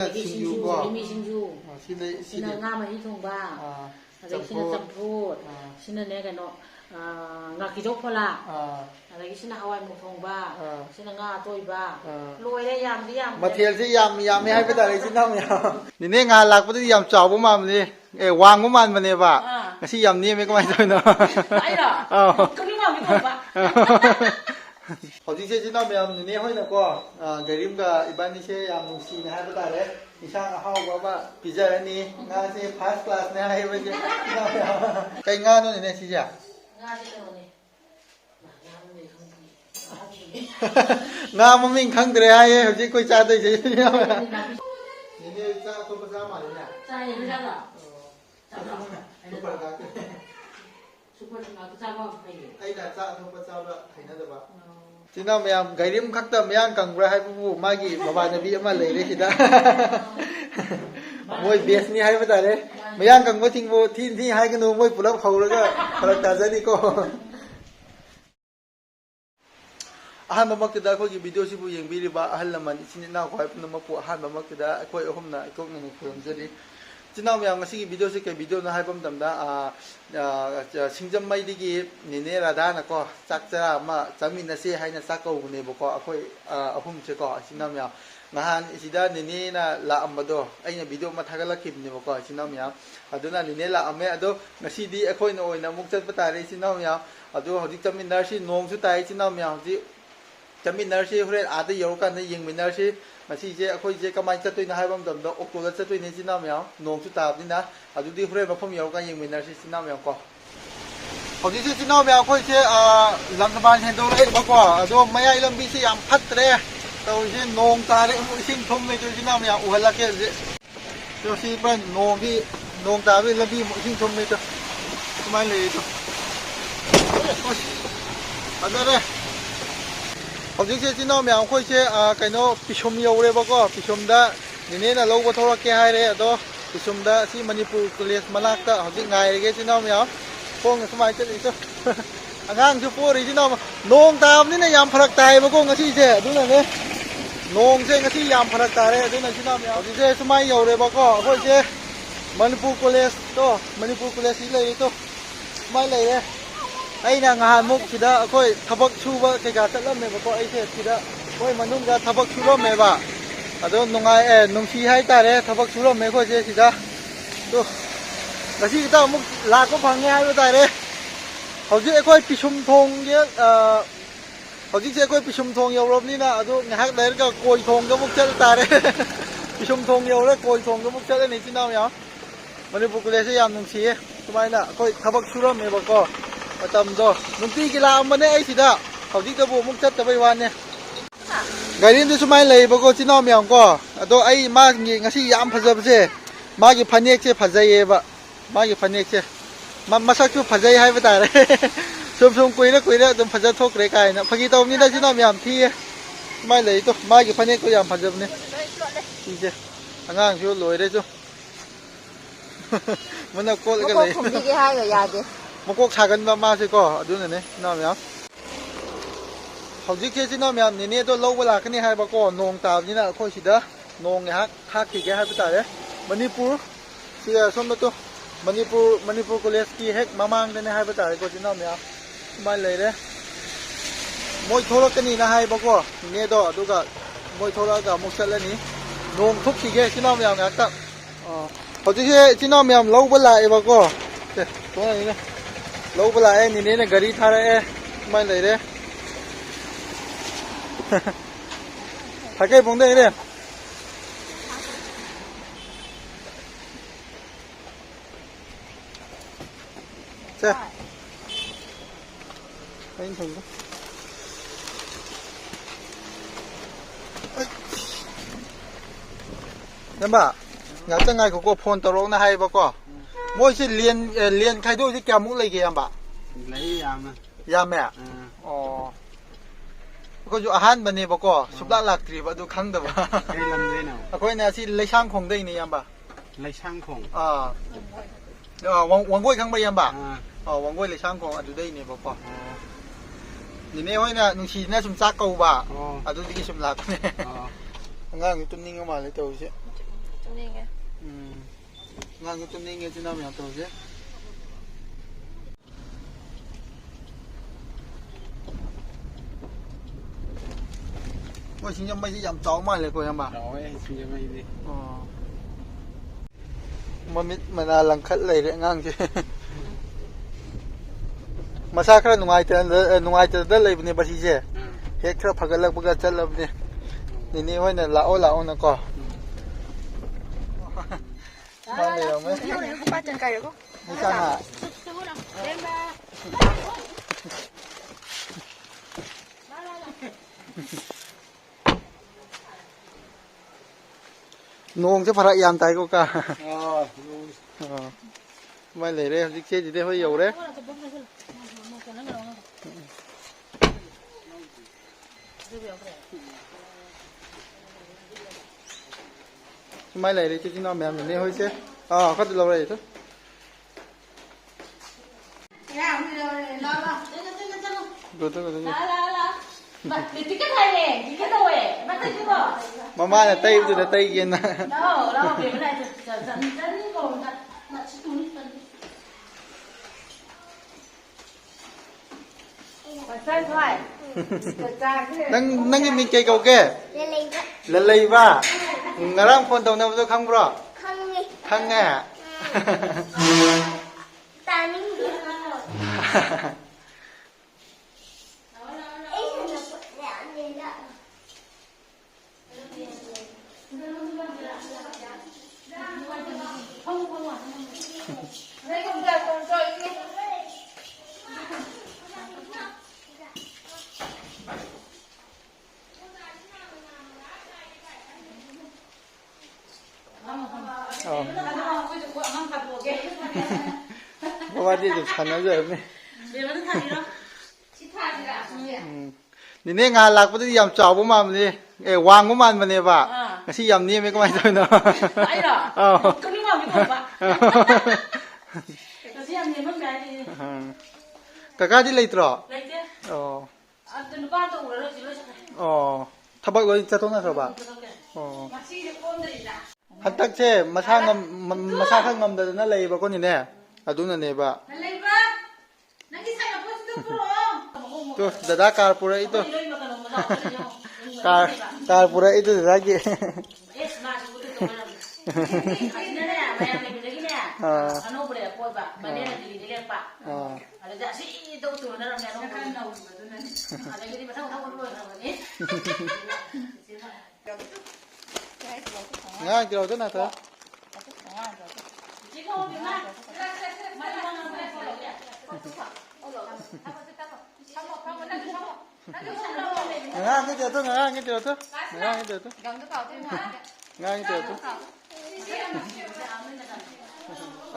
ꯁꯤꯡꯖꯨ ꯃꯤ ꯁꯤꯡꯖꯨ ꯁꯤꯅ ꯉꯥ ꯃꯍꯤ ꯊꯣꯡꯕ ꯑꯗꯒꯤ ꯁꯤꯅ ꯆꯝꯐꯨꯠ ꯁꯤꯅꯅꯦ ꯀꯩꯅꯣ ꯉꯥꯀꯤꯖꯧ ꯐꯣꯂꯥ ꯑꯗꯒꯤ ꯁꯤꯅ ꯍꯋꯥꯏ ꯃꯨꯛ ꯊꯣꯡꯕ ꯁꯤꯅ ꯉꯥ ꯑꯇꯣꯏꯕ ꯂꯣꯏꯔꯦ ꯌꯥꯝꯗꯤ ꯌꯥꯝ ꯃꯊꯦꯜꯁꯤ ꯌꯥꯝꯃꯦ ꯍꯥꯏꯕ ꯇꯥꯔꯦ ꯏꯆꯤꯟ ꯏꯅꯥꯎ ꯃꯌꯥꯝ ꯅꯤꯅꯦ ꯉꯍꯥꯟ ꯂꯥꯛꯄꯗꯗꯤ ꯌꯥꯝ ꯆꯥꯎꯕ ꯃꯥꯟꯕꯅꯦ ꯋꯥꯡꯕ ꯃꯥꯟꯕꯅꯦꯕ ꯉꯁꯤ ꯌꯥꯝ ꯅꯦꯝꯃꯦ ꯀꯃꯥꯏꯅ ꯇꯧꯔꯤꯅꯣ ꯍꯧꯖꯤꯛꯁꯦ ꯏꯆꯤꯟ ꯏꯅꯥꯎ ꯃꯌꯥꯝ ꯅꯤꯅꯦ ꯍꯣꯏꯅꯀꯣ ꯒꯥꯔꯤꯝꯒ ꯏꯕꯥꯅꯤꯁꯦ ꯌꯥꯝ ꯅꯨꯡꯁꯤꯅ ꯍꯥꯏꯕ ꯇꯥꯔꯦ ꯏꯟꯁꯥꯡ ꯑꯍꯥꯎꯕ ꯑꯃ ꯄꯤꯖꯔꯅꯤ ꯉꯥꯁꯦ ꯐꯥꯔꯁ ꯀ꯭ꯂꯥꯁꯅꯦ ꯍꯥꯏꯕꯁꯦ ꯀꯩ ꯉꯥꯅꯣ ꯅꯤꯅꯦ ꯁꯤꯁꯦ ꯉꯥ ꯃꯃꯤꯡ ꯈꯪꯗ꯭ꯔꯦ ꯍꯥꯏꯌꯦ ꯍꯧꯖꯤꯛ ꯑꯩꯈꯣꯏ ꯆꯥꯗꯣꯏꯁꯦ ꯅꯤꯅꯦ ꯆꯥꯛ ꯑꯇꯣꯞꯄ ꯆꯥ ꯃꯥꯜꯂꯤꯅꯦ ꯑꯩꯅ ꯆꯥꯛ ꯑꯇꯣꯞꯄ ꯆꯥꯕ ꯍꯩꯅꯗꯕ ꯏꯆꯤꯟ ꯏꯅꯥꯎ ꯃꯌꯥꯝ ꯒꯥꯔꯤꯝ ꯈꯛꯇ ꯃꯌꯥꯡ ꯀꯪꯕ꯭ꯔꯥ ꯍꯥꯏꯕꯕꯨ ꯃꯥꯒꯤ ꯃꯃꯥꯟꯅꯕꯤ ꯑꯃ ꯂꯩꯔꯦ ꯁꯤꯗ ꯃꯣꯏ ꯕꯦꯁꯅꯤ ꯍꯥꯏꯕ ꯇꯥꯔꯦ ꯃꯌꯥꯡ ꯀꯪꯕꯁꯤꯡꯕꯨ ꯊꯤ ꯍꯥꯏꯒꯅꯨ ꯃꯣꯏ ꯄꯨꯂꯞ ꯍꯧꯔꯒ ꯐꯔꯛ ꯇꯥꯖꯅꯤꯀꯣ ꯑꯍꯥꯟꯕꯃꯛꯇꯗ ꯑꯩꯈꯣꯏꯒꯤ ꯚꯤꯗꯤꯑꯣꯁꯤꯕꯨ ꯌꯦꯡꯕꯤꯔꯤꯕ ꯑꯍꯜ ꯂꯃꯟ ꯏꯆꯤꯟ ꯏꯅꯥꯎ ꯈ꯭ꯋꯥꯏ ꯄꯨꯝꯅꯃꯛꯄꯨ ꯑꯍꯥꯟꯕꯃꯛꯇꯗ ꯑꯩꯈꯣꯏ ꯑꯍꯨꯝꯅ ꯏꯀꯣꯛꯅꯅ ꯈꯨꯔꯨꯝꯖꯔꯤ ꯏꯆꯤꯟ ꯏꯅꯥꯎ ꯃꯌꯥꯝ ꯉꯁꯤꯒꯤ ꯚꯤꯗꯤꯑꯣꯁꯤ ꯀꯩ ꯚꯤꯗꯤꯑꯣꯅꯣ ꯍꯥꯏꯕ ꯃꯇꯝꯗ ꯁꯤꯡꯖꯃꯩꯗꯒꯤ ꯅꯤꯅꯦ ꯔꯥꯙꯥꯅꯀꯣ ꯆꯥꯛ ꯆꯔꯥ ꯑꯃ ꯆꯥꯃꯤꯟꯅꯁꯦ ꯍꯥꯏꯅ ꯆꯥꯛ ꯀꯧꯕꯅꯦꯕꯀꯣ ꯑꯩꯈꯣꯏ ꯑꯍꯨꯝꯁꯦꯀꯣ ꯏꯆꯤꯟ ꯏꯅꯥꯎ ꯃꯌꯥꯝ ꯅꯍꯥꯟ ꯁꯤꯗ ꯅꯤꯅꯦꯅ ꯂꯥꯛꯑꯝꯕꯗꯣ ꯑꯩꯅ ꯚꯤꯗꯤꯑꯣ ꯑꯃ ꯊꯥꯒꯠꯂꯛꯈꯤꯕꯅꯦꯕꯀꯣ ꯏꯆꯤꯟ ꯏꯅꯥꯎ ꯃꯌꯥꯝ ꯑꯗꯨꯅ ꯅꯤꯅꯦ ꯂꯥꯛꯑꯝꯃꯦ ꯑꯗꯣ ꯉꯁꯤꯗꯤ ꯑꯩꯈꯣꯏꯅ ꯑꯣꯏꯅ ꯑꯃꯨꯛ ꯆꯠꯄ ꯇꯥꯔꯦ ꯏꯆꯤꯟ ꯏꯅꯥꯎ ꯃꯌꯥꯝ ꯑꯗꯣ ꯍꯧꯖꯤꯛ ꯆꯠꯃꯤꯟꯅꯔꯁꯤ ꯅꯣꯡꯁꯨ ꯇꯥꯏ ꯏꯆꯤꯟ ꯏꯅꯥꯎ ꯃꯌꯥꯝ ꯍꯧꯖꯤꯛ ꯆꯠꯃꯤꯟꯅꯔꯁꯤ ꯍꯣꯔꯦꯟ ꯑꯥꯗ ꯌꯧꯔꯀꯥꯟꯗ ꯌꯦꯡꯃꯤꯟꯅꯔꯁꯤ ꯉꯁꯤꯁꯦ ꯑꯩꯈꯣꯏꯁꯦ ꯀꯃꯥꯏꯅ ꯆꯠꯇꯣꯏꯅꯣ ꯍꯥꯏꯕ ꯃꯇꯝꯗ ꯑꯣꯛꯇꯣꯗ ꯆꯠꯇꯣꯏꯅꯦ ꯏꯆꯤꯟ ꯏꯅꯥꯎ ꯃꯌꯥꯝ ꯅꯣꯡꯁꯨ ꯇꯥꯕꯅꯤꯅ ꯑꯗꯨꯗꯤ ꯍꯣꯔꯦꯟ ꯃꯐꯝ ꯌꯧꯔꯀꯥꯟꯗ ꯌꯦꯡꯃꯤꯟꯅꯔꯁꯤ ꯏꯆꯤꯟ ꯏꯅꯥꯎ ꯃꯌꯥꯝ ꯀꯣ ꯍꯧꯖꯤꯛꯁꯦ ꯏꯆꯤꯟ ꯏꯅꯥꯎ ꯃꯌꯥꯝ ꯑꯩꯈꯣꯏꯁꯦ ꯂꯪꯊꯕꯥꯜ ꯍꯦꯟꯗꯣꯔꯛꯏꯕꯀꯣ ꯑꯗꯣ ꯃꯌꯥꯏ ꯂꯝꯕꯤꯁꯦ ꯌꯥꯝ ꯐꯠꯇ꯭ꯔꯦ ꯇꯧꯔꯤꯁꯦ ꯅꯣꯡ ꯇꯥꯔꯦ ꯑꯃꯨꯛ ꯏꯁꯤꯡ ꯊꯨꯝꯃꯦ ꯏꯆꯤꯟ ꯏꯅꯥꯎ ꯃꯌꯥꯝ ꯎꯍꯜꯂꯛꯀꯦ ꯍꯧꯖꯤꯛ ꯁꯤ ꯅꯣꯡ ꯇꯥꯕꯒꯤ ꯂꯝꯕꯤ ꯏꯁꯤꯡ ꯊꯨꯝꯃꯦ ꯁꯨꯃꯥꯏꯅ ꯂꯩꯔꯤꯗꯣ ꯐꯖꯔꯦ ꯍꯧꯖꯤꯛꯁꯦ ꯏꯆꯤꯟ ꯏꯅꯥꯎ ꯃꯌꯥꯝ ꯑꯩꯈꯣꯏꯁꯦ ꯀꯩꯅꯣ ꯄꯤꯁꯨꯝ ꯌꯧꯔꯦꯕꯀꯣ ꯄꯤꯁꯨꯝꯗ ꯅꯤꯅꯦꯅ ꯂꯧꯕ ꯊꯣꯛꯂꯛꯀꯦ ꯍꯥꯏꯔꯦ ꯑꯗꯣ ꯄꯤꯁꯨꯝꯗ ꯁꯤ ꯃꯅꯤꯄꯨꯔ ꯀꯣꯂꯦꯖ ꯃꯅꯥꯛꯇ ꯍꯧꯖꯤꯛ ꯉꯥꯏꯔꯒꯦ ꯏꯆꯤꯟ ꯏꯅꯥꯎ ꯃꯌꯥꯝ ꯈꯣꯡꯅ ꯁꯨꯃꯥꯏꯅ ꯆꯠꯂꯤꯁꯨ ꯑꯉꯥꯡꯁꯨ ꯄꯣꯔꯤ ꯏꯆꯤꯟ ꯏꯅꯥꯎ ꯅꯣꯡ ꯇꯥꯕꯅꯤꯅ ꯌꯥꯝ ꯐꯔꯛ ꯇꯥꯏꯌꯦꯕꯀꯣ ꯉꯁꯤꯁꯦ ꯑꯗꯨꯅꯅꯦ ꯅꯣꯡꯁꯦ ꯉꯁꯤ ꯌꯥꯝ ꯐꯔꯛ ꯇꯥꯔꯦ ꯑꯗꯨꯅ ꯏꯆꯤꯟ ꯏꯅꯥꯎ ꯃꯌꯥꯝ ꯍꯧꯖꯤꯛꯁꯦ ꯁꯨꯃꯥꯏꯅ ꯌꯧꯔꯦꯕꯀꯣ ꯑꯩꯈꯣꯏꯁꯦ ꯃꯅꯤꯄꯨꯔ ꯀꯣꯂꯦꯖꯇꯣ ꯃꯅꯤꯄꯨꯔ ꯀꯣꯂꯦꯖꯁꯤ ꯂꯩꯔꯤꯗꯣ ꯁꯨꯃꯥꯏꯅ ꯂꯩꯔꯦ ꯑꯩꯅ ꯉꯍꯥꯟꯃꯨꯛ ꯁꯤꯗ ꯑꯩꯈꯣꯏ ꯊꯕꯛ ꯁꯨꯕ ꯀꯩꯀꯥ ꯆꯠꯂꯝꯃꯦꯕꯀꯣ ꯑꯩꯁꯦ ꯁꯤꯗ ꯃꯣꯏ ꯃꯅꯨꯡꯗ ꯊꯕꯛ ꯁꯨꯔꯝꯃꯦꯕ ꯑꯗꯣ ꯅꯨꯡꯁꯤ ꯍꯥꯏꯇꯥꯔꯦ ꯊꯕꯛ ꯁꯨꯔꯝꯃꯦ ꯑꯩꯈꯣꯏꯁꯦ ꯁꯤꯗ ꯑꯗꯣ ꯉꯁꯤ ꯈꯤꯇ ꯑꯃꯨꯛ ꯂꯥꯛꯄ ꯐꯪꯉꯦ ꯍꯥꯏꯕ ꯇꯥꯔꯦ ꯍꯧꯖꯤꯛ ꯑꯩꯈꯣꯏ ꯄꯤꯁꯨꯝ ꯊꯣꯡꯁꯦ ꯍꯧꯖꯤꯛꯁꯦ ꯑꯩꯈꯣꯏ ꯄꯤꯁꯨꯝ ꯊꯣꯡ ꯌꯧꯔꯕꯅꯤꯅ ꯑꯗꯣ ꯉꯥꯏꯍꯥꯛ ꯂꯩꯔꯒ ꯀꯣꯏ ꯊꯣꯡꯗ ꯑꯃꯨꯛ ꯆꯠ ꯇꯥꯔꯦ ꯄꯤꯁꯨꯝ ꯊꯣꯡ ꯌꯧꯔꯦ ꯀꯣꯏ ꯊꯣꯡꯗ ꯑꯃꯨꯛ ꯆꯠꯂꯅꯤ ꯏꯆꯤꯟ ꯏꯅꯥꯎ ꯃꯌꯥꯝ ꯃꯅꯤꯄꯨꯔ ꯀꯣꯂꯦꯖꯁꯦ ꯌꯥꯝ ꯅꯨꯡꯁꯤꯌꯦ ꯁꯨꯃꯥꯏꯅ ꯑꯩꯈꯣꯏ ꯊꯕꯛ ꯁꯨꯔꯝꯃꯦꯕꯀꯣ ꯃꯇꯝꯗꯣ ꯅꯨꯡꯇꯤꯒꯤ ꯂꯥꯛꯑꯝꯕꯅꯦ ꯑꯩ ꯁꯤꯗ ꯍꯧꯖꯤꯛꯇꯕꯨ ꯑꯃꯨꯛ ꯆꯠꯇꯕꯩ ꯋꯥꯅꯦ ꯒꯥꯔꯤꯗꯨ ꯁꯨꯃꯥꯏꯅ ꯂꯩꯌꯦꯕꯀꯣ ꯏꯆꯤꯟ ꯏꯅꯥꯎ ꯃꯌꯥꯝ ꯀꯣ ꯑꯗꯣ ꯑꯩ ꯃꯥꯒꯤ ꯉꯁꯤ ꯌꯥꯝ ꯐꯖꯕꯁꯦ ꯃꯥꯒꯤ ꯐꯅꯦꯛꯁꯦ ꯐꯖꯩꯌꯦꯕ ꯃꯥꯒꯤ ꯐꯅꯦꯛꯁꯦ ꯃꯁꯛꯁꯨ ꯐꯖꯩ ꯍꯥꯏꯕ ꯇꯥꯔꯦ ꯁꯨꯝ ꯀꯨꯏꯔ ꯑꯗꯨꯝ ꯐꯖ ꯊꯣꯛꯈ꯭ꯔꯦ ꯀꯥꯏꯅ ꯐꯥꯒꯤ ꯇꯧꯕꯅꯤꯅ ꯏꯆꯤꯟ ꯏꯅꯥꯎ ꯌꯥꯝ ꯊꯤꯌꯦ ꯁꯨꯃꯥꯏꯅ ꯂꯩꯗꯣ ꯃꯥꯒꯤ ꯐꯅꯦꯛꯇꯣ ꯌꯥꯝ ꯐꯖꯕꯅꯦ ꯁꯤꯁꯦ ꯑꯉꯥꯡꯁꯨ ꯂꯣꯏꯔꯦꯁꯨ ꯃꯅ ꯀꯣꯠꯂꯒ ꯂꯩ ꯃꯀꯣꯛ ꯁꯥꯒꯟꯕ ꯃꯥꯁꯦꯀꯣ ꯑꯗꯨꯅꯅꯦ ꯏꯆꯤꯟ ꯏꯅꯥꯎ ꯃꯌꯥꯝ ꯍꯧꯖꯤꯛꯁꯦ ꯏꯆꯤꯟ ꯏꯅꯥꯎ ꯃꯌꯥꯝ ꯅꯤꯅꯦꯗꯣ ꯂꯧꯕ ꯂꯥꯛꯀꯅꯤ ꯍꯥꯏꯕꯀꯣ ꯅꯣꯡ ꯇꯥꯕꯅꯤꯅ ꯑꯩꯈꯣꯏ ꯁꯤꯗ ꯅꯣꯡ ꯉꯥꯏꯍꯥꯛ ꯈꯥꯛꯈꯤꯒꯦ ꯍꯥꯏꯕ ꯇꯥꯔꯦ ꯃꯅꯤꯄꯨꯔ ꯁꯤꯗ ꯁꯣꯝꯗꯇꯣ ꯃꯅꯤꯄꯨꯔ ꯀꯣꯂꯦꯖꯀꯤ ꯍꯦꯛ ꯃꯃꯥꯡꯗꯅꯦ ꯍꯥꯏꯕ ꯇꯥꯔꯦꯀꯣ ꯏꯆꯤꯟ ꯏꯅꯥꯎ ꯃꯌꯥꯝ ꯁꯨꯃꯥꯏꯅ ꯂꯩꯔꯦ ꯃꯣꯏ ꯊꯣꯛꯂꯛꯀꯅꯤꯅ ꯍꯥꯏꯕꯀꯣ ꯅꯤꯅꯦꯗꯣ ꯑꯗꯨꯒ ꯃꯣꯏ ꯊꯣꯛꯂꯛꯑꯒ ꯑꯃꯨꯛ ꯆꯠꯂꯅꯤ ꯅꯣꯡ ꯊꯣꯛꯈꯤꯒꯦ ꯏꯆꯤꯟ ꯏꯅꯥꯎ ꯃꯌꯥꯝ ꯉꯥꯏꯍꯥꯛꯇꯪ ꯍꯧꯖꯤꯛꯁꯦ ꯏꯆꯤꯟ ꯏꯅꯥꯎ ꯃꯌꯥꯝ ꯂꯧꯕ ꯂꯥꯛꯑꯦꯕꯀꯣ ꯂꯧꯕ ꯂꯥꯛꯑꯦ ꯅꯤꯅꯦꯅ ꯒꯥꯔꯤ ꯊꯥꯔꯛꯑꯦ ꯁꯨꯃꯥꯏꯅ ꯂꯩꯔꯦ ꯊꯥꯀꯦ ꯄꯣꯡꯗ ꯏꯔꯦ 자, 아니 정도. ꯌꯥꯝꯕ ꯉꯥꯛꯇꯪ ꯉꯥꯏꯈꯣꯀꯣ ꯐꯣꯟ ꯇꯧꯔꯛꯅ ꯍꯥꯏꯌꯦꯕꯀꯣ ꯃꯣꯏꯁꯤ ꯂꯦꯟ ꯈꯥꯏꯗꯣꯛꯏꯁꯤ ꯀꯌꯥꯃꯨꯛ ꯂꯩꯒꯦ ꯌꯥꯝꯕ ꯂꯩ ꯌꯥꯝꯅ ꯌꯥꯝꯃꯦ ꯑꯣ ꯑꯩꯈꯣꯏꯁꯨ ꯑꯍꯥꯟꯕꯅꯦꯕꯀꯣ ꯁꯨꯞꯂꯥꯛ ꯂꯥꯛꯇ꯭ꯔꯤꯕ ꯑꯗꯨ ꯈꯪꯗꯕ ꯀꯩ ꯂꯝꯗꯩꯅꯣ ꯑꯩꯈꯣꯏꯅ ꯑꯁꯤ ꯂꯩꯁꯥꯡꯈꯣꯡꯗꯩꯅꯦ ꯌꯥꯝꯕ ꯂꯩꯁꯥꯡꯈꯣꯡ ꯋꯥꯡꯒꯣꯏ ꯈꯪꯕ ꯌꯥꯝꯕ ꯋꯥꯡꯒꯣꯏ ꯂꯩꯁꯥꯡꯈꯣꯡ ꯑꯗꯨꯗꯩꯅꯦꯕꯀꯣ ꯅꯤꯅꯦ ꯍꯣꯏꯅ ꯅꯨꯡꯁꯤꯗꯅ ꯁꯨꯝ ꯆꯥꯛ ꯀꯧꯕ ꯑꯗꯨꯗꯒꯤ ꯁꯨꯝ ꯂꯥꯛꯄꯅꯦ ꯑꯉꯥꯡꯁꯨ ꯇꯨꯝꯅꯤꯡꯉ ꯃꯥꯜꯂꯦ ꯇꯧꯔꯤꯁꯦ tumninge. Ngang cái tâm linh nghe trên nào mèo tàu chứ ôi chính trong mấy cái dòng chó mày lại coi em bà rồi xin cho mày đi mà là lần khất lại đấy ngang chứ mà sao cái nung ai từ đó lại bên này bác sĩ chứ hết cái phát cái lắc bác chân là bên này này hồi này lão nó có mà này đâu mấy Ba chân cày được không?ไม่ใช่ฮะ Đem ba. nung chứ phải yam tay cô cả ờ mai lấy đây chiếc gì đây hơi dầu đấy mai lấy đây chiếc nó mềm này hơi chứ có từ lâu rồi thôi rồi thôi mama là tay kia nè nang cái mình cây cầu kia lelei ba ngarang phone tàu nào tôi không bro không ngheเพราะว่าที่จุดชันนั่นเลยนี่งานหลักปฏิยามจ่อประมาณนี้วางประมาณมันเนี่ยป่ะที่ยามนี้ไม่ก็ไม่ได้เนาะไอ้หรอก็นี่ว่าไม่ถูกป่ะแต่ที่ยามนี้มันแบบนี้กะกะที่เลยตรอเลยเจ้อ๋อตัวบ้านตัวอุระจิโร่ใช่ไหมอ๋อทับบักเลยจะต้องนะครับอ๋อฮัตตักเช่มาช่างมาช่างข้างงมแต่นั่นเลยป่ะก็นี่เนี่ยอะดูนั่นเนี่ยป่ะเลยป่ะนั่นที่ใส่มาพูดตัวโปรตัวดาดาการปูระอีตัวการปูระอีตัวดาดากี่ano boleh apa pak? Mana nak dili dili pak? Ada tak sih itu tu dalam yang orang kan tahu betul kan? Ada jadi pasal tahu apa ni? Ngang kilo tu nak tu? Jika orang mana? Mana mana boleh follow dia? Ngang cái tu, ngang cái tu, ngang cái tu, ngang cái tu.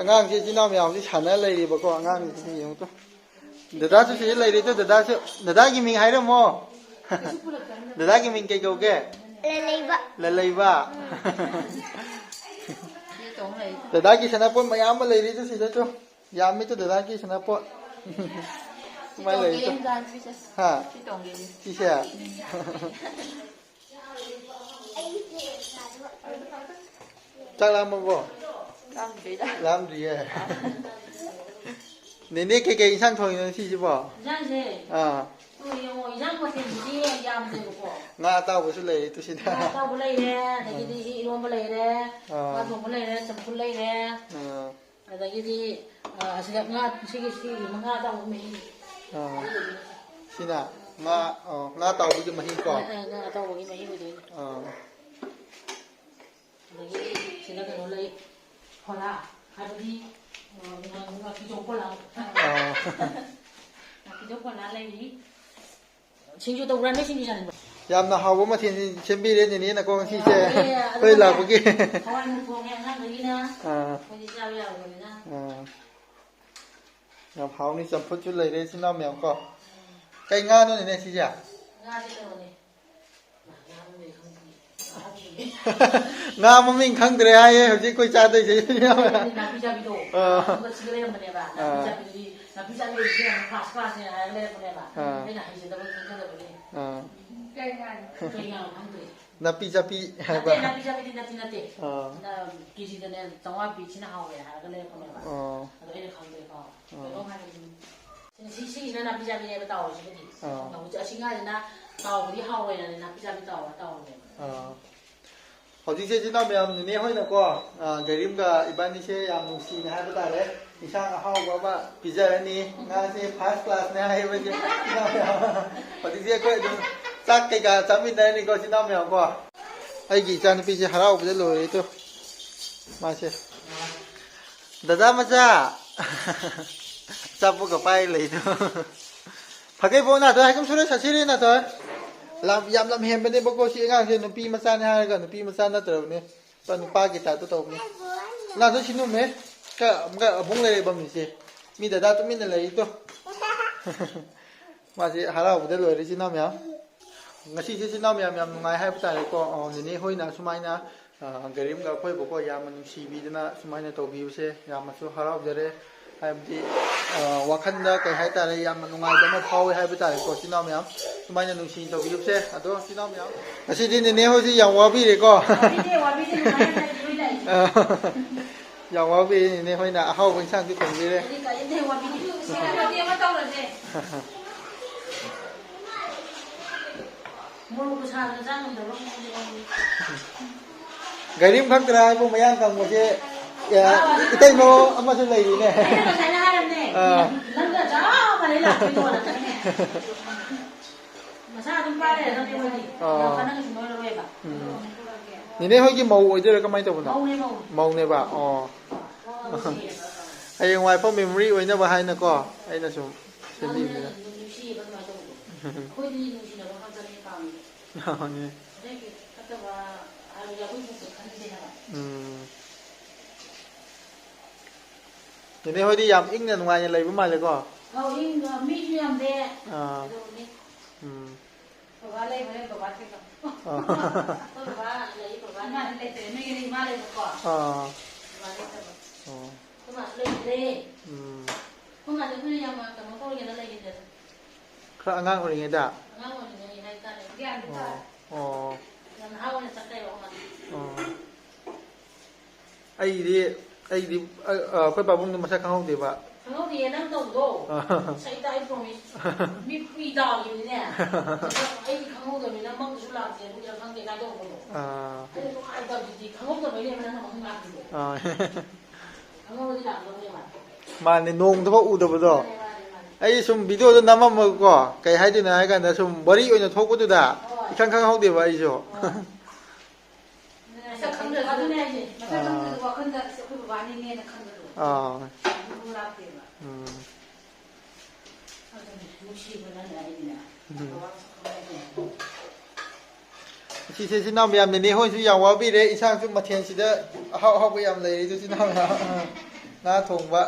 Ngang cái chỉ nói mèo chỉ chán nó lấy đi bà con ngang cái gì không tốt. Để ta sẽ lấy đi thôi, để ta cái mình hay đâu mò. Để ta cái mình cây cầu kia. Lấy ba. Để ta cái sana pun mày mà lấy đi thôi xí cho. Yam itu để ta cái sana pun. Mày lấy đi. Ha. Chị sẽ. Chắc làm mà vô. Làm gì vậy? Nên đi cái sang thôi nó xí chứ bỏ. Sang gì? Tôi sang một tiền gì làm gì của bỏ. Nga tao vừa lấy tôi xin. Tao vừa lấy nè, cái gì luôn vừa lấy nè, qua thùng vừa lấy nè, chấm vừa lấy nè. Cái gì sẽ nga xí mà nga tao vừa mình. Xin à, nga tao vừa cái mình có. Nga tao vừa cái mình vừa đấy. Cái xin là cái nó lấy. Hồi là hai đứa đi cái chỗ con nào cái chỗ con nào lấy đi xin cho tàu ra đấy xin đi rằng yam na hawo ma thiên xem bi đến này là con si che hơi là cái kia thôi anh mua nghe ăn đấy nè thôi đi giao giao rồi nè yam hawo ni chăm phút chút lấy đây xin nào mèo co cây nga nữa này si che nga đi đâu này nga mà mình không được ai hồi chứ coi cha tôi chỉ na pizza video nó chỉ lấy một này bà na pizza video chỉ là fast này lấy một này bà đây là hình tượng đâu cái này cây nga không được napi japi hai ba napi japi nate na kiji da ne tawwa pi china hawe ha ga le ko ne ba ado ai khang de ko lo ha ni si na napi japi ne ba taw shi ni na bu a singa na taw bi hawe na napi japi taw ne hꯧꯖꯤꯛꯁꯦ ꯆꯤꯟꯅꯥꯎ ꯃꯌꯥꯝ ꯅꯤꯅꯦ ꯍꯣꯏꯅꯀꯣ ꯒꯥꯔꯤꯝꯒ ꯏꯕꯥꯅꯤꯁꯦ ꯌꯥꯝ ꯅꯨꯡꯁꯤꯅ ꯍꯥꯏꯕ ꯇꯥꯔꯦ ꯏꯟꯁꯥꯡ ꯑꯍꯥꯎꯕ ꯑꯃ ꯄꯤꯖꯔꯅꯤ ꯉꯥꯁꯦ ꯐꯥꯔꯁ ꯀ꯭ꯂꯥꯁꯅꯦ ꯍꯥꯏꯕꯁꯦ ꯆꯤꯟꯅꯥꯎ ꯃꯌꯥꯝ ꯍꯧꯖꯤꯛꯁꯦ ꯑꯩꯈꯣꯏ ꯑꯗꯨꯝ ꯆꯥꯛ ꯀꯩꯀꯥ ꯆꯥꯃꯤꯟꯅꯔꯅꯤꯀꯣ ꯆꯤꯟꯅꯥꯎ ꯃꯌꯥꯝ ꯀꯣ ꯑꯩꯒꯤ ꯏꯆꯥꯅꯨꯄꯤꯁꯦ ꯍꯔꯥꯎꯕꯗ ꯂꯣꯏꯔꯦ ꯇꯣ ꯃꯥꯁꯦ ꯗꯗꯥ ꯃꯆꯥ ꯑꯆꯥꯄꯣꯠꯀ ꯄꯥꯏ ꯂꯩꯗꯣ ꯐꯒꯩꯕꯣ ꯅꯥꯊꯣꯏ ꯍꯥꯏꯀꯨꯝ ꯁꯨꯔꯦ ꯁꯥꯁꯤꯔꯦ ꯅꯥꯊꯣꯏ ꯌꯥꯝ ꯂꯝ ꯍꯦꯟꯕꯅꯦꯕꯀꯣ ꯁꯤ ꯑꯉꯥꯡꯁꯦ ꯅꯨꯄꯤ ꯃꯆꯥꯅꯦ ꯍꯥꯏꯔꯒ ꯅꯨꯄꯤ ꯃꯆꯥ ꯅꯠꯇ꯭ꯔꯕꯅꯦ ꯅꯨꯄꯥꯒꯤ ꯇꯥꯏꯞꯇ ꯇꯧꯕꯅꯦ ꯅꯥꯊꯣꯏ ꯁꯤꯅꯨꯝꯃꯦ ꯑꯃꯨꯛꯀ ꯑꯕꯨꯡ ꯂꯩꯔꯦꯕꯝꯅꯤꯁꯦ ꯃꯤ ꯗꯗꯥ ꯇꯨꯃꯤꯟꯅ ꯂꯩꯔꯤꯗꯣ ꯃꯥꯁꯦ ꯍꯔꯥꯎꯕꯗ ꯂꯣꯏꯔꯦ ꯆꯤꯟꯅꯥꯎ ꯃꯌꯥꯝ ꯉꯁꯤꯁꯦ ꯆꯤꯟꯅꯥꯎ ꯃꯌꯥꯝ ꯌꯥꯝ ꯅꯨꯡꯉꯥꯏ ꯍꯥꯏꯕ ꯇꯥꯔꯦꯀꯣ ꯅꯤꯅꯦ ꯍꯣꯏꯅ ꯁꯨꯃꯥꯏꯅ ꯒꯥꯔꯤꯝꯒ ꯑꯩꯈꯣꯏꯕꯨꯀꯣ ꯌꯥꯝꯅ ꯅꯨꯡꯁꯤꯕꯤꯗꯅ ꯁꯨꯃꯥꯏꯅ ꯇꯧꯕꯤꯕꯁꯦ ꯌꯥꯝꯅꯁꯨ ꯍꯔꯥꯎꯖꯔꯦ ꯍꯥꯏꯕꯗꯤ ꯋꯥꯈꯜꯗ ꯀꯩ ꯍꯥꯏꯇꯥꯔꯦ ꯌꯥꯝꯅ ꯅꯨꯡꯉꯥꯏꯕ ꯑꯃ ꯐꯥꯎꯋꯦ ꯍꯥꯏꯕ ꯇꯥꯔꯦꯀꯣ ꯆꯤꯟꯅꯥꯎ ꯃꯌꯥꯝ ꯁꯨꯃꯥꯏꯅ ꯅꯨꯡꯁꯤ ꯇꯧꯕꯤꯕꯁꯦ ꯑꯗꯣ ꯆꯤꯟꯅꯥꯎ ꯃꯌꯥꯝ ꯉꯁꯤꯗꯤ ꯅꯤꯅꯦ ꯍꯣꯏꯁꯤ ꯌꯥꯝ ꯋꯥꯕꯤꯔꯦꯀꯣ ꯌꯥꯝ ꯋꯥꯕꯤꯔꯦ ꯅꯤꯅꯦ ꯍꯣꯏꯅ ꯑꯍꯥꯎꯕ ꯏꯟꯁꯥꯡꯁꯨ ꯊꯣꯡꯕꯤꯔꯦ ꯒꯥꯔꯤꯝ ꯈꯛꯇꯔꯥ ꯍꯥꯏꯕꯨ ꯃꯌꯥꯡ ꯀꯪꯕꯁꯦ ꯏꯇꯩꯃꯣ ꯑꯃꯁꯨ ꯂꯩꯔꯤꯅꯦ ꯅꯤꯅꯦ ꯍꯣꯏꯒꯤ ꯃꯧ ꯑꯣꯏꯗꯣꯏꯔꯥ ꯀꯃꯥꯏꯅ ꯇꯧꯕꯅꯣ ꯃꯧꯅꯦꯕ ꯑꯣ ꯍꯌꯦꯡꯋꯥꯏꯐꯥꯎ ꯃꯦꯃꯣꯔꯤ ꯑꯣꯏꯅꯕ ꯍꯥꯏꯅꯀꯣ ꯑꯩꯅ ꯁꯨꯝ ꯁꯦꯝꯕꯤꯕꯅꯤꯗ ꯅꯤꯅꯦ ꯍꯣꯏꯗꯤ ꯌꯥꯝ ꯏꯪꯅ ꯅꯨꯡꯉꯥꯏꯅ ꯂꯩꯕ ꯃꯥꯜꯂꯦꯀꯣ ꯃꯤꯁꯨ ꯌꯥꯝꯗꯦ Baba lay baba take up. Baba lay baba ma lay te me ni ma lay ko. Baba lay ta. Baba lay. Kung ano ko niya ma tamo ko yan lay gid. Khra angang oringeda. Angang oringeda hay ta ni. Gian ta. Yan hawa na sakay ko ma. ꯑꯩꯗꯤ ꯑꯩꯈꯣꯏ ꯄꯥꯕꯨꯡꯗꯣ ꯃꯁꯛ ꯈꯪꯍꯧꯗꯦꯕ ꯈꯪꯍꯧꯗꯦ ꯅꯪ ꯇꯧꯗꯣ ꯁꯩꯇ ꯑꯩ promise ꯃꯤ ꯄꯤ ꯇꯥꯈꯤꯕꯅꯤꯅꯦ ꯑꯩꯗꯤ ꯈꯪꯍꯧꯗꯕꯅꯤꯅ ꯃꯪꯗꯁꯨ ꯂꯥꯛꯇꯦ ꯑꯗꯨꯒꯤꯔ ꯈꯪꯗꯦ ꯀꯥꯏ ꯇꯧꯕꯗꯣ ꯑꯩꯅ ꯅꯨꯡꯉꯥꯏꯇꯕꯗꯨꯗꯤ ꯈꯪꯍꯧꯗꯕꯩꯅꯦꯕ ꯅꯪꯅ ꯃꯪ ꯂꯥꯛꯇꯤꯗꯣ ꯈꯪꯍꯧꯗꯤ ꯂꯥꯛꯗꯧꯅꯦꯕ ꯃꯥꯅꯦ ꯅꯣꯡꯗꯐꯥꯎ ꯎꯗꯕꯗꯣ ꯑꯩ ꯁꯨꯝ ꯚꯤꯗꯤꯑꯣꯗꯣ ꯅꯝꯃꯝꯃꯒꯀꯣ ꯀꯩ ꯍꯥꯏꯗꯣꯏꯅꯣ ꯍꯥꯏ ꯀꯥꯟꯗ ꯁꯨꯝ ꯋꯥꯔꯤ ꯑꯣꯏꯅ ꯊꯣꯛꯄꯗꯨꯗ ꯏꯈꯪ ꯈꯪꯍꯧꯗꯦꯕ ꯑꯩꯁꯨ ꯑꯗꯨꯅꯦ ꯍꯥꯏꯁꯦ ꯃꯁꯛ ꯈꯪꯗ꯭ꯔꯁꯨ ꯋꯥꯈꯜꯗ ꯑꯩꯈꯣꯏ ꯕꯕꯥꯅꯤꯅꯦꯅ ꯈꯟꯕꯗꯣ ꯑꯗꯨ ꯂꯥꯛꯇꯦꯕ ꯅꯨꯡꯁꯤꯕꯅ ꯑꯩꯅ ꯁꯤꯁꯦ ꯆꯤꯟꯅꯥꯎ ꯃꯌꯥꯝ ꯅꯤꯅꯦ ꯍꯣꯏꯁꯨ ꯌꯥꯝ ꯋꯥꯕꯤꯔꯦ ꯏꯟꯁꯥꯡꯁꯨ ꯃꯊꯦꯜꯁꯤꯗ ꯑꯍꯥꯎ ꯑꯍꯥꯎꯕ ꯌꯥꯝ ꯂꯩꯔꯤꯗꯨ ꯆꯤꯟꯅꯥꯎ ꯃꯌꯥꯝ ꯉꯥ ꯊꯣꯡꯕ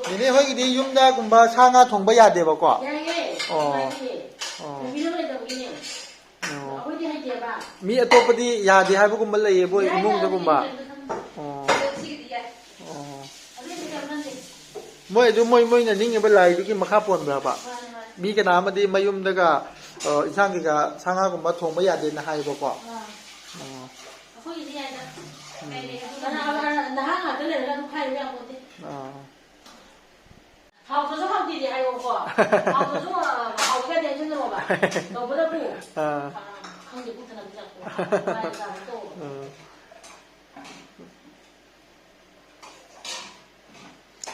ꯅꯤꯅꯦ ꯍꯣꯏꯒꯤꯗꯤ ꯌꯨꯝꯗꯒꯨꯝꯕ ꯁꯥ ꯉꯥ ꯊꯣꯡꯕ ꯌꯥꯗꯦꯕꯀꯣ ꯃꯤ ꯑꯇꯣꯞꯄꯗꯤ ꯌꯥꯗꯦ ꯍꯥꯏꯕꯒꯨꯝꯕ ꯂꯩꯌꯦꯕꯣ ꯏꯃꯨꯡꯗꯒꯨꯝꯕ ꯃꯣꯏ ꯑꯗꯨ ꯃꯣꯏꯅ ꯅꯤꯡꯉꯤꯕ ꯂꯥꯏꯗꯨꯒꯤ ꯃꯈꯥ ꯄꯣꯟꯕ꯭ꯔꯕ ꯃꯤ ꯀꯅꯥ ꯑꯃꯗꯤ ꯃꯌꯨꯝꯗꯒ ꯏꯟꯁꯥꯡ ꯀꯩꯀꯥ ꯁꯥ ꯉꯥꯒꯨꯝꯕ ꯊꯣꯡꯕ ꯌꯥꯗꯦꯅ ꯍꯥꯏꯕꯀꯣ 하우스도 하우디지 하요고 하우스도 하우가 되는거봐 너보다도 한개 붙어나 붙잡고 또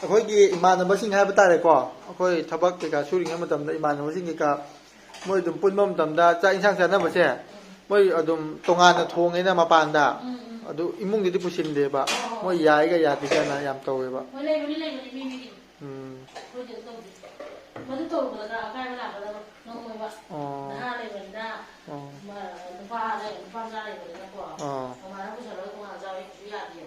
ꯑꯩꯈꯣꯏꯒꯤ ꯏꯃꯥꯟꯅꯕꯁꯤꯡ ꯍꯥꯏꯕ ꯇꯥꯔꯦꯀꯣ ꯑꯩꯈꯣꯏ ꯊꯕꯛ ꯀꯩꯀꯥ ꯁꯨꯔꯤꯉꯩ ꯃꯇꯝꯗ ꯏꯃꯥꯟꯅꯕꯁꯤꯡ ꯀꯩꯀꯥ ꯃꯣꯏ ꯑꯗꯨꯝ ꯄꯨꯟꯕ ꯃꯇꯝꯗ ꯆꯥꯛ ꯏꯟꯁꯥꯡ ꯆꯥꯅꯕꯁꯦ ꯃꯣꯏ ꯑꯗꯨꯝ ꯇꯣꯉꯥꯟꯅ ꯊꯣꯡꯉꯦꯅ ꯃꯄꯥꯟꯗ ꯑꯗꯨ ꯏꯃꯨꯡꯗꯗꯤ ꯄꯨꯁꯤꯟꯗꯦꯕ ꯃꯣꯏ ꯌꯥꯏꯒ ꯌꯥꯗꯦꯒꯅ ꯌꯥꯝ ꯇꯧꯋꯦꯕ मधु तो बदला काय बना बदला नंगोय बा नहा ले बंदा नुपा ले नुपा जा ले बदला को हमारा को चलो को आ जावे जुया दिए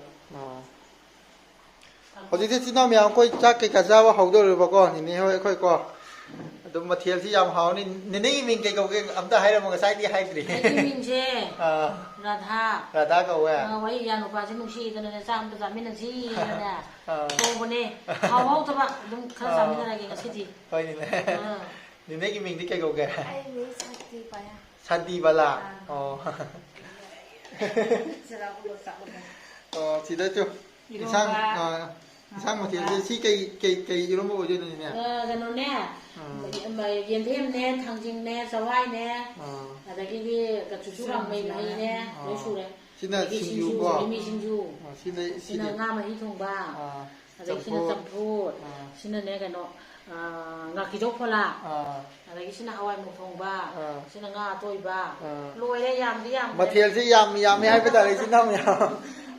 ꯍꯧꯖꯤꯛꯇꯤ ꯆꯤꯟꯅꯥꯎ ꯃꯌꯥꯝ ꯑꯩꯈꯣꯏ ꯆꯥꯛ ꯀꯩꯀꯥ ꯆꯥꯕ ꯍꯧꯗꯧꯔꯤꯕꯀꯣ ꯅꯤꯅꯦ ꯍꯣꯏ ꯑꯩꯈꯣꯏ ꯀꯣ ꯑꯗꯨꯝ ꯃꯊꯦꯜꯁꯤ ꯌꯥꯝ ꯍꯥꯎꯅꯤ ꯅꯤꯅꯦꯒꯤ ꯃꯤꯡ ꯀꯩ ꯀꯧꯒꯦ ꯑꯝꯇ ꯍꯥꯏꯔꯝꯃꯣ ꯉꯁꯥꯏꯗꯤ ꯍꯥꯏꯗ꯭ꯔꯤ ꯃꯤꯡꯁꯦ ꯔꯥꯙꯥ ꯀꯧꯋꯦ ꯋꯥꯔꯤ ꯏꯌꯥ ꯅꯨꯄꯥꯁꯤ ꯅꯨꯡꯁꯤꯗꯅꯅꯦ ꯆꯥꯛ ꯑꯝꯇ ꯆꯥꯃꯤꯟꯅꯁꯤꯅꯅꯦ ꯀꯧꯕꯅꯦ ꯍꯥꯎꯇꯕ ꯑꯗꯨꯝ ꯈꯔ ꯆꯥꯃꯤꯟꯅꯔꯒꯦ ꯉꯁꯤꯗꯤ ꯍꯣꯏꯅꯦ ꯅꯤꯅꯦꯒꯤ ꯃꯤꯡꯗꯤ ꯀꯩ ꯀꯧꯒꯦ ชันดีบาลาอ๋อ Selaku dosa benar. Sida tu isang mati si kai irom bo je ni ne กันนู้นเนี่ยมาเย็นเที่ยงเนี่ยทางจริงเนี่ยสบายเนี่ยแต่กี้ที่กับชูๆเราไม่มีเนี่ยไม่ชูเลย Sina กิน sin ชิน yu จู bo มีชินจู Sina ชินงามาที่ทงบ้าอะไรชินจำพูดชินเนี่ยกันเนาะงากิจกพละอะไรชินเอาไว้มุกทงบ้าชินงาตัวบ้ารวยได้ยามที่ยาม Material si yam hai pe ta le sin nam ya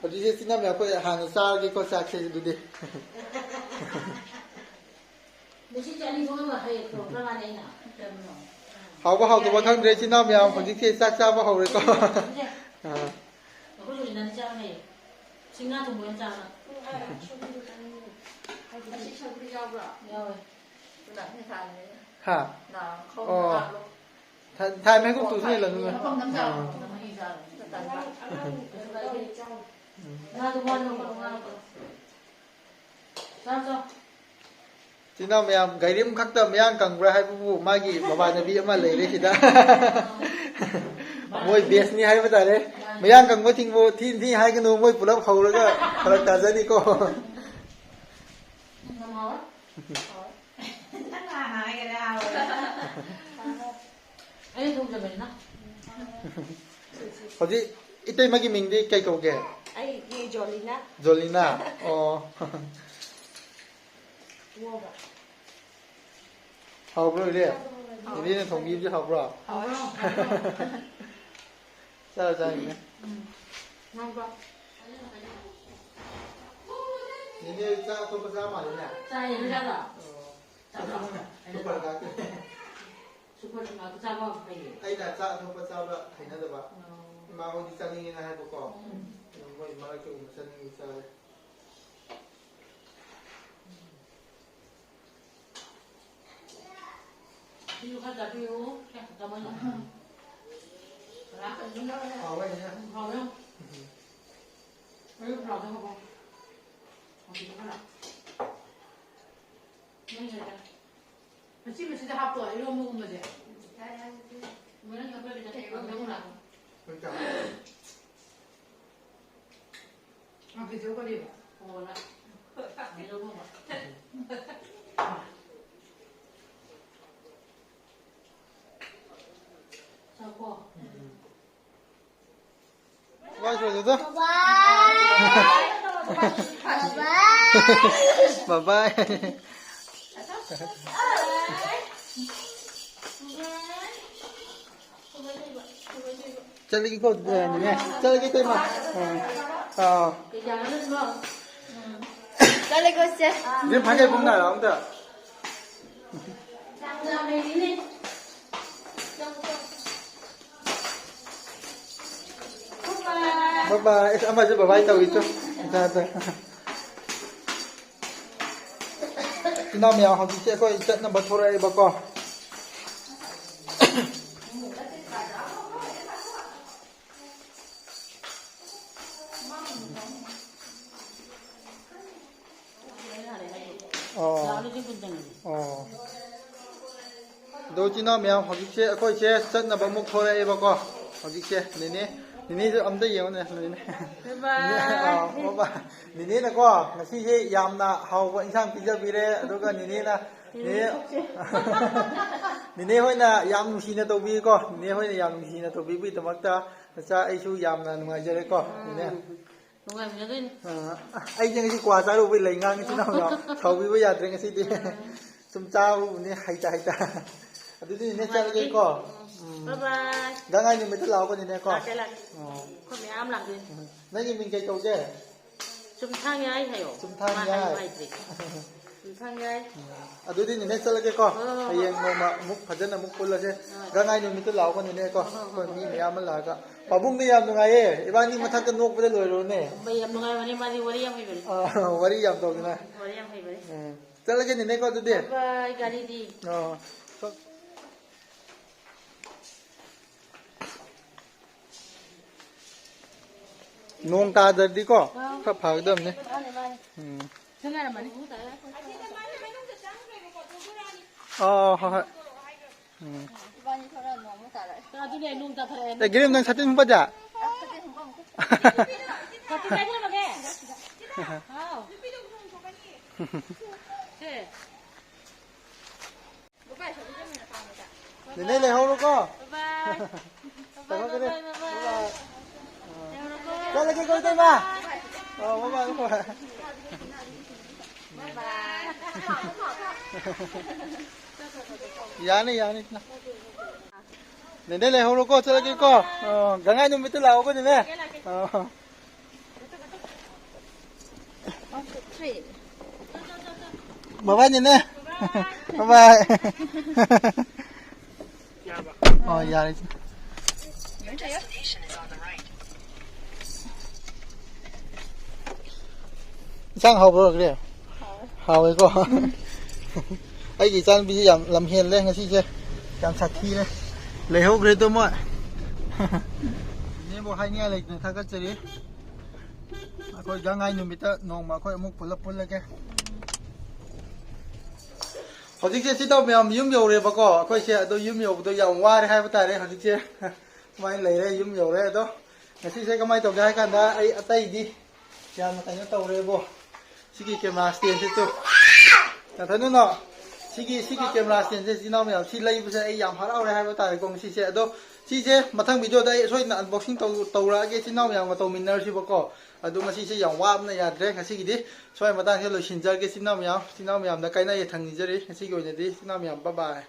Odi se sin nam ya ko han sa ke ko sa che du de ไม่ใช่จะนี่ก็ว่าให้ตรงประมาณนี้นะ Hau ba hau to ba khang de sin nam ya ko ji se sa ba hau le ko เราก็อยู่ในนั้นเจ้าเนี่ยชิงงาถุงมือเจ้านะ Masih sabri jawab. เดี๋ยว Sudah ni tanya. Ha Nah, kau Oh. Thai mai ko tu ni la nu ma น้ำเจ้าน้ำมันเจ้า tanya. งาทุกวันเราก็งาเจ้าเจ้า Sin nam ya gai rim khak ta myang kang bra hai bu ma gi baba nabi ama le le si da Moi base ni hai ba ta le myang kang bo ting bo thin thi hai ka nu moi pulap hau la ga khalak ta ja ni ko น้ำมัน Tengah naik ke dah. ไอ้ทุกจะเป็นนะ Hoji itai ma gi ming di kai ko ge Ai, ni Jolina. Jolina oh Wow. Hau bro le ni ne thong bi ji hau bro เอาเนาะ Sa sa ni น้ำก็ Ni ne sa to pa sa ma le ne ใช่ไม่ใช่หรอเจ้า to pa ga ke สุภาพมาก็เจ้าก็ไป ai da sa to pa sa ba thai na da ba ma ho di sa ni na hai bu ko moi ma la ke um sa ni sa พี่อยู่ข้างกับพี่อยู่แค่กับมันรักกันยุ่งเลย เอาไว้เนี่ย พอแล้วไม่รู้พอแล้วพอพอดีก็แล้วไม่ใช่กันมันชิมมันจะหับตัวไอ้ร่มมือมันจะไม่ต้องกับเพื่อนจะเทก็ไม่ต้องหลัง มันจับ เอาไปเที่ยวก็ดีแบบโอ้ละไม่รู้มั้งเจ้าพ่อ ว่าสวยจังจ้ะ บ๊ายบาย ਚੱਲ ਕੀ ਕੋ ਨੇ ਚੱਲ ਕੀ ਤੇ ਮਾ ਹਾਂ cái nhà nó lên không Dale Costa. Dia pakai bunga lah om tak ra đây đi đi bye bye ama je bye bye tau itu ta ta Kita mèo học sẽ có trận là bật thô đây bà con Đâu chỉ nó mèo học sẽ có sẽ trận là bật mục thô đây bà con học sẽ này nèนี่จะอำได้ยังเนี่ยนี่นี่ว่านี่นะก็งั้นที่ยามนะเฮาก็อินช่างพิจารณาแล้วแล้วก็นี่นะนี่ห้อยนะยามนุ่งชีนะตัวบีก็นี่ห้อยนะยามนุ่งชีนะตัวบีบีตัวมักจะจะไอ้ชูยามนะนุ่งอะไรก็นี่นุ่งอะไรมันจะกินไอ้ยังที่กว่าจะรู้ไปเลยงานที่นั่นเนาะเขาบีว่าอยากเรียนกันสิดิสมเจ้านี่ให้ใจจ้าดูดิเนี่ยจะเลยก็บ๊ายบาย Gangay ni may talaw ko ni Neko. Okay lang. Kung may am lang din. Naging kay kau je. Sumthang yai hayo. Sumthang yai. Sumthang yai. Ado din ni Nek sa lagi ko. Hayeng mo muk pajan na muk pula je. Gangay ni may talaw ko ni Neko. Ko ni may am laga. Pabung ni am nungay eh. Iba ni matak ka nuk pala loy ne. Bay am nungay mani mari wari am hayo. Wari am to na. Wari am hayo. Sa lagi ni Neko ado din. Bye gari di. Nung ta dar di ko. Ka phag dam ne. Sungai naman ni. Oh ha ha. 이번이 저런 너무 잘해. 나중에 농 다 타래. 네, 기름 난 사진 좀 보자. 앞서게 한번 먹고. 같이 살기로 먹게. 아우. 네. 뭐가 저기 때문에 나옵니다. 네네, 내 하루 거. 바이바이. 바이바이. 바이바이. 자, 이렇게 걸 때마. 바이바이, 바이바이. 야니, 야니. 네네, 내 하루 거, 저렇게 거. 강아지 좀 밑에 나오고, 네네. 트레인. 바이바이, 네네. 바이바이. 야니. Sang hầu rồi kìa. Hầu ấy có. Ấy chỉ sang bây giờ làm hiền lên ngay chứ. Làm sạch thi lên. Lấy hốc rồi tôi mọi. Nên bộ hai nghe lịch này thay cái gì. Coi gang ngay nhung bita nong mà coi muk pula cái. Họ chính xin tao mèo yếm nhiều rồi bà có. Coi xe tôi yếm nhiều tôi giàu qua đây hai bữa tay đấy họ chính xe. Mai lấy đây yếm nhiều đấy đó. Ngày xưa cái mai tàu hai cái đó ấy tay đi. Yan mà tay nó tàu đấy bộ. Sige camera stand thế tôi. Thấy nó nọ. Sige camera stand thế xin nào mèo xin lấy bây giờ ấy giảm hóa đâu đây hai bữa tay cùng xin xe đó. Xin xe mà thằng video đây rồi là unboxing tàu ra cái xin nào mèo mà tàu mình nơi xin bà có. Đúng mà xin xe giảm qua này ya đấy ngày xưa đi. Rồi mà ta sẽ lời xin ra cái xin nào mèo đã cái này thằng gì đấy. Ngày xưa rồi đi xin nào mèo bye bye.